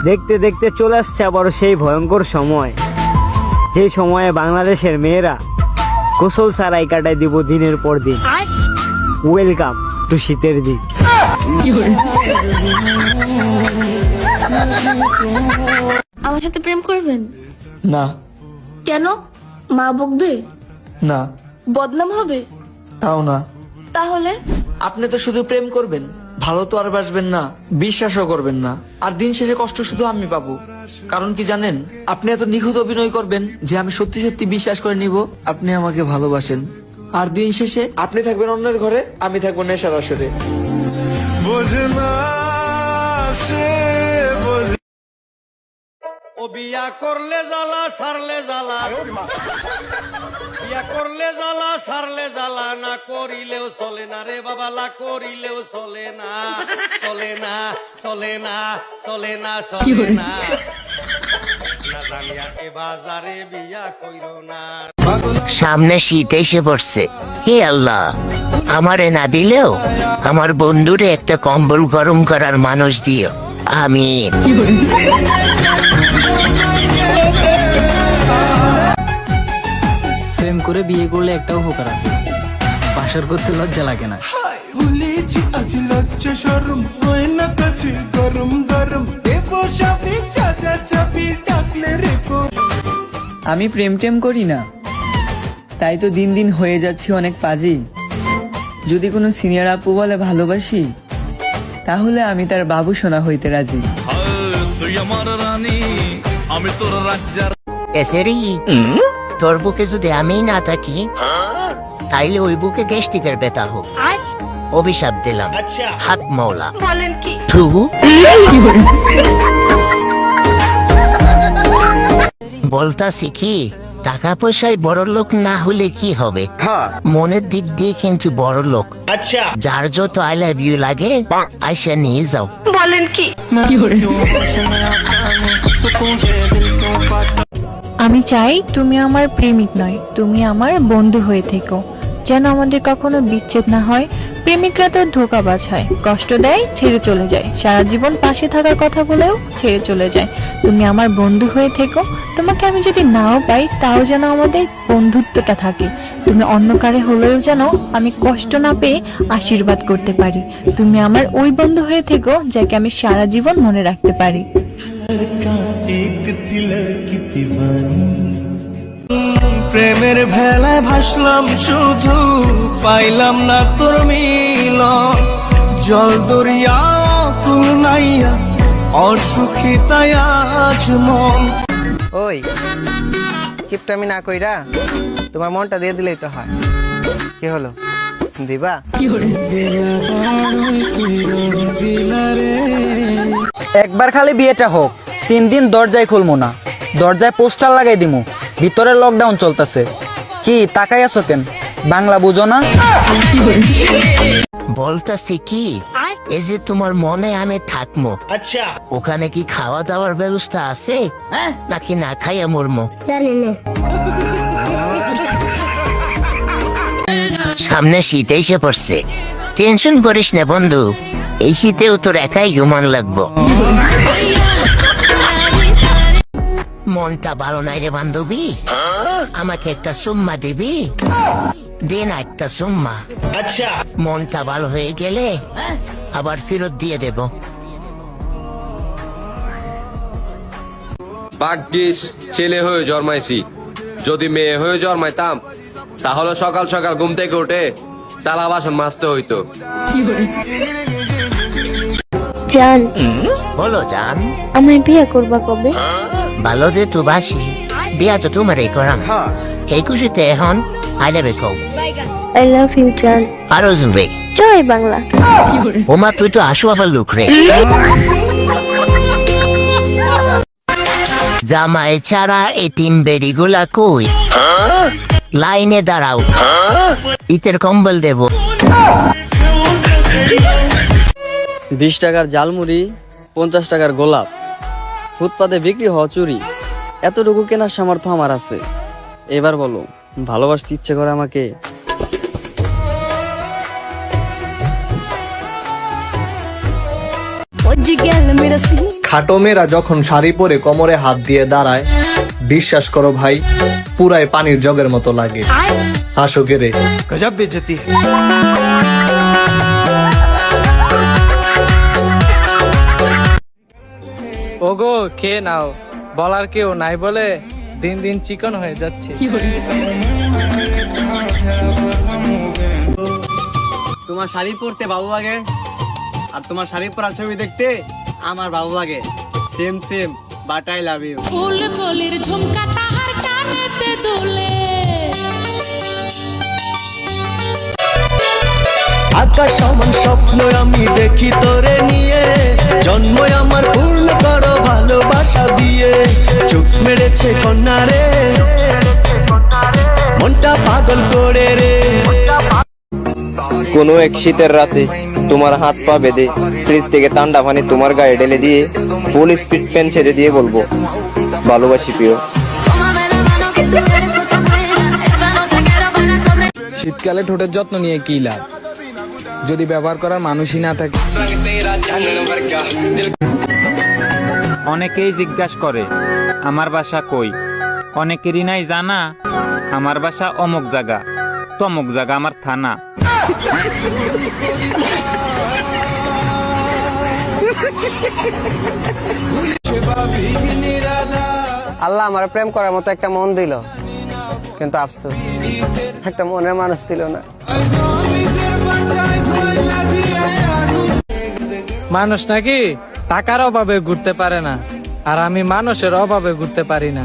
দেখতে দেখতে চলে আসছে আবার সেই ভয়ঙ্কর সময়, যে সময়ে বাংলাদেশের মেয়েরা গোসল ছাড়াই কাটায় দিব দিনের পর দিন। ওয়েলকাম টু শীতের দিন। আমার সাথে প্রেম করবেন? না। কেন? মা বকবে? না। বদনাম হবে? তাও না। তাহলে? আপনি তো শুধু প্রেম করবেন, ভালো তো আর বাসবেন না, বিশ্বাসও করবেন না, আর দিন শেষে কষ্ট শুধু আমি পাবো। কারণ কি জানেন, আপনি এত নিখুঁত অভিনয় করবেন যে আমি সত্যি সত্যি বিশ্বাস করে নিব আপনি আমাকে ভালোবাসেন, আর দিন শেষে আপনি থাকবেন অন্যের ঘরে, আমি থাকবো নেশার আসরে। ও বিয়া করলে জ্বালা সারলে জ্বালা, বিয়া করলে জ্বালা সারলে জ্বালা, না করিলেও চলে না রে বাবা, না করিলেও চলে না, চলে না, চলে না, চলে না, চলে না, না জানিয়া এ বাজারে বিয়া কইরো না। সামনে শীত এসে পড়ছে, হে আল্লাহ, আমারে না দিলেও আমার বন্ধুরে একটা কম্বল গরম করার মানুষ দিও, আমিন। প্রেম করে বিয়ে করলে একটা উপকার আছে, বাসর করতে লজ্জা লাগে না। আমি প্রেম টেম করি না, তাই তো দিন দিন হয়ে যাচ্ছি অনেক পাজি। যদি কোনো সিনিয়র আপু বলে ভালোবাসি, তাহলে আমি তার বাবু সোনা হইতে রাজি। এসেরি, তোর বুকে যদি আমি না থাকি, তাইলে ওই বুকে গ্যাস্ট্রিকের ব্যথা হোক, অভিশাপ দিলাম, হাত মৌলা। বলতাছি কি, টাকা পয়সায় বড় লোক না হলে কি হবে, মনের দিক দিয়ে কিন্তু বড় লোক। যার যত আই লাভ ইউ লাগে আইসা নিয়ে যাও। বলেন কি? আমি চাই তুমি আমার প্রেমিক নয়, তুমি আমার বন্ধু হয়ে থেকো, যেন আমাদের কখনো বিচ্ছেদ না হয়। প্রেমিকরা তো ধোঁকাবাজ হয়, কষ্ট দেয়, ছেড়ে চলে যায়, সারা জীবন পাশে থাকার কথা বলেও ছেড়ে চলে যায়। তুমি আমার বন্ধু হয়ে থেকো, তোমাকে আমি যদি নাও পাই তাও যেন আমাদের বন্ধুত্বটা থাকে। তুমি অন্য কারে হলেও যেন আমি কষ্ট না পেয়ে আশীর্বাদ করতে পারি। তুমি আমার ওই বন্ধু হয়ে থেকো যাকে আমি সারা জীবন মনে রাখতে পারি। প্রেমের ভেলায় ভাসলাম শুধু, পাইলাম না তোর মিল, জল দরিয়া কুল নাইয়া, অসুখী তাই আজ মন। ওই কিপটামি না কইরা তোমার মনটা দিয়ে দিলেই তো হয়। কি হলো, দিবা? একবার খালি বিয়েটা হোক, 3 দিন দরজায় খুলবো না, দরজায় পোস্টার লাগাই দিমু, ভিতরে লকডাউন চলতেছে। কি তাকাই আছো কেন, বাংলা বুঝো না? বলতাছি কি, এই যে তোমার মনে আমি থাকবো, ওখানে কি খাওয়া দাওয়ার ব্যবস্থা আছে নাকি না খাইয়া মরমো? সামনে শীত এসে পড়ছে, টেনশন করিস না বন্ধু, এই শীতেও তোর একাই ঘুমান লাগবো। মনটা ভালো নাই রে বান্ধবী, আমাকে একটা সুম্মা দিবি? দে না একটা সুম্মা, মনটা ভালো হয়ে গেলে আবার ফেরত দিয়ে দেব। ভাগ্যিস ছেলে হয়ে জন্মাইছি, যদি মেয়ে হয়ে জন্মাইতাম তাহলে সকাল সকাল ঘুম থেকে উঠে থালা বাসন মাজতে হইতো। জান, বলো জান, আমায় বিয়ে করবা কবে? ভালো যে তো বাসি, বিয়া তো তোমারই করাম, এই খুশিতে এখন I love you. I love you জান। আরো রে, জয় বাংলা। ওমা তুই তো আসু আবার লুক রে। জামাই ছাড়া এতিম বেড়িগুলা কই, লাইনে দাঁড়াও, ইতের কম্বল দেব। 20 টাকার জালমুড়ি, 50 টাকার গোলাপ, ফুটপাতে বিক্রি হওয়া চুরি, এতটুকু কেনার সামর্থ্য আমার আছে। এবার বলো, ভালোবাসতে ইচ্ছে করে আমাকে? খাটো মেয়েরা যখন শাড়ি পরে কোমরে হাত দিয়ে দাঁড়ায়, বিশ্বাস করো ভাই, পুরাই পানির জগের মতো লাগে। হাসো রে। গজব বেজতি। ওগো খেয়ে নাও, বলার কেউ নাই বলে দিন দিন চিকন হয়ে যাচ্ছে। তোমার শাড়ি পরতে ভালো লাগে, আর তোমার শাড়ি পরা ছবি দেখতে আমার ভালো লাগে। Same same, but I love you. ফুল কলির ঝুমকা তাহার কানেতে দুলে, আকাশ সমান স্বপ্ন আমি দেখি তোরে নিয়ে, জন্ম আমার পূর্ণ করো ভালোবাসা দিয়ে। চোখ মেরেছে কন্যা রে, মনটা পাগল করে রে। কোনো এক শীতের রাতে তোমার হাত পা বেঁধে ফ্রিজ থেকে ঠান্ডা পানি তোমার গায়ে ঢেলে দিয়ে ফুল স্পিড ফ্যান ছেড়ে দিয়ে বলবো, ভালোবাসি প্রিয়। শীতকালে ঠোঁটের যত্ন নিয়ে কি লাভ, যদি ব্যবহার করার মানুষই না থাকে। অনেকেই জিজ্ঞাসা করে আমার বাসা কই, অনেকেরই নাই জানা আমার বাসা অমুক জায়গা, তমুক জায়গা আমার থানা। আল্লাহ আমার প্রেম করার মতো একটা মন দিল, কিন্তু আফসোস একটা মনের মানুষ দিল না। মানুষ নাকি টাকার অভাবে ঘুরতে পারে না, আর আমি মানুষের অভাবে ঘুরতে পারি না।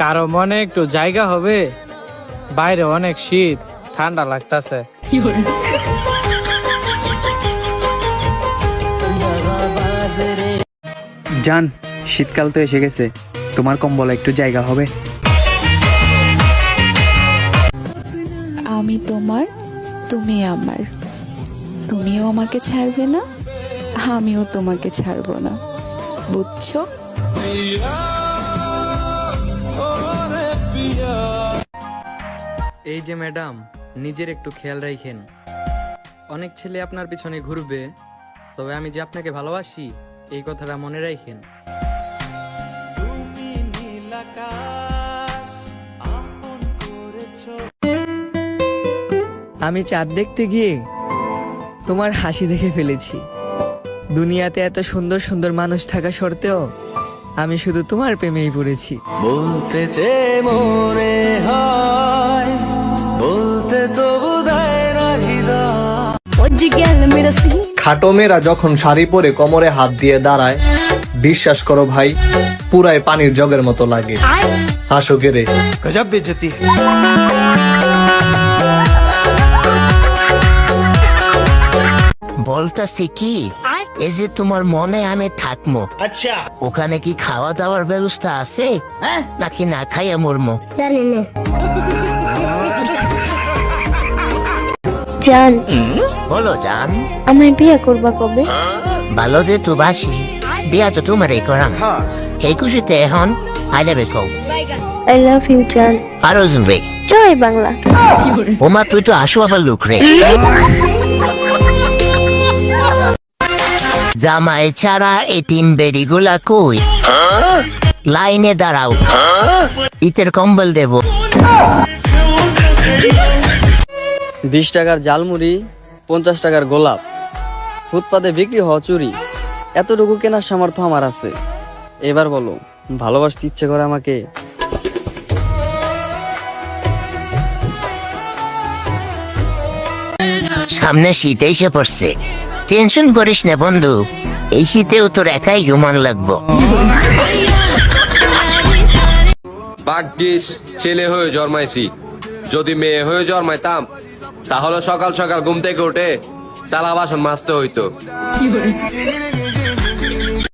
কারো মনে একটু জায়গা হবে, বাইরে অনেক শীত, ঠান্ডা লাগতাছে। জান, শীতকাল তো এসে গেছে, তোমার কম্বলে একটু জায়গা হবে? আমি তোমার, তুমি আমার, তুমিও আমাকে ছাড়বে না, আমিও তোমাকে ছাড়বো না, বুঝছো? এই যে ম্যাডাম, নিজের একটু খেয়াল রাখেন। অনেক ছেলে আপনার পিছনে ঘুরবে, তবে আমি যে আপনাকে ভালোবাসি এই কথাটা মনে রাখেন। আমি চাঁদ দেখতে গিয়ে তোমার হাসি দেখে ফেলেছি। দুনিয়াতে এত সুন্দর সুন্দর মানুষ থাকা সত্ত্বেও আমি শুধু তোমার প্রেমেই পড়েছি। বলতে চেয়ে মনে হয়, বলতে তো বোধহয় না হৃদয়। খাটো মেয়েরা যখন শাড়ি পরে কোমরে হাত দিয়ে দাঁড়ায়, বিশ্বাস করো ভাই, পুরাই পানির জগের মতো লাগে। হাসো রে। গজব বেজতি। বলতাছি কি, এই যে তোমার মনে আমি থাকবো, আচ্ছা, ওখানে কি খাওয়া দাওয়ার ব্যবস্থা আছে নাকি না খাইয়া মরমো? জান, বলো জান, আমায় বিয়ে করবা কবে? ভালো যে তো বাসি, বিয়া তো তোমারই করাম। এই খুশিতে এখন I love you. I love you জান। আরো রে, জয় বাংলা। ওমা তুই তো আসো আবার লোক রে। জামাই ছাড়া এতিম বেড়িগুলা কই, লাইনে দাঁড়াও, ইতের কম্বল দেব। 20 টাকার জালমুড়ি, 50 টাকার গোলাপ, ফুটপাতে বিক্রি হওয়া চুরি, এতটুকু কেনার সামর্থ্য আমার আছে। এবার বলো, ভালোবাসতে ইচ্ছে করে আমাকে? সামনে শীত এসে পড়ছে, টেনশন করিস না বন্ধু, এই শীতেও তোর একাই ঘুমান লাগবো। ভাগ্যিস ছেলে হয়ে জন্মাইছি, যদি মেয়ে হয়ে জন্মাইতাম তাহলে সকাল সকাল ঘুম থেকে উঠে থালা বাসন মাজতে হইতো।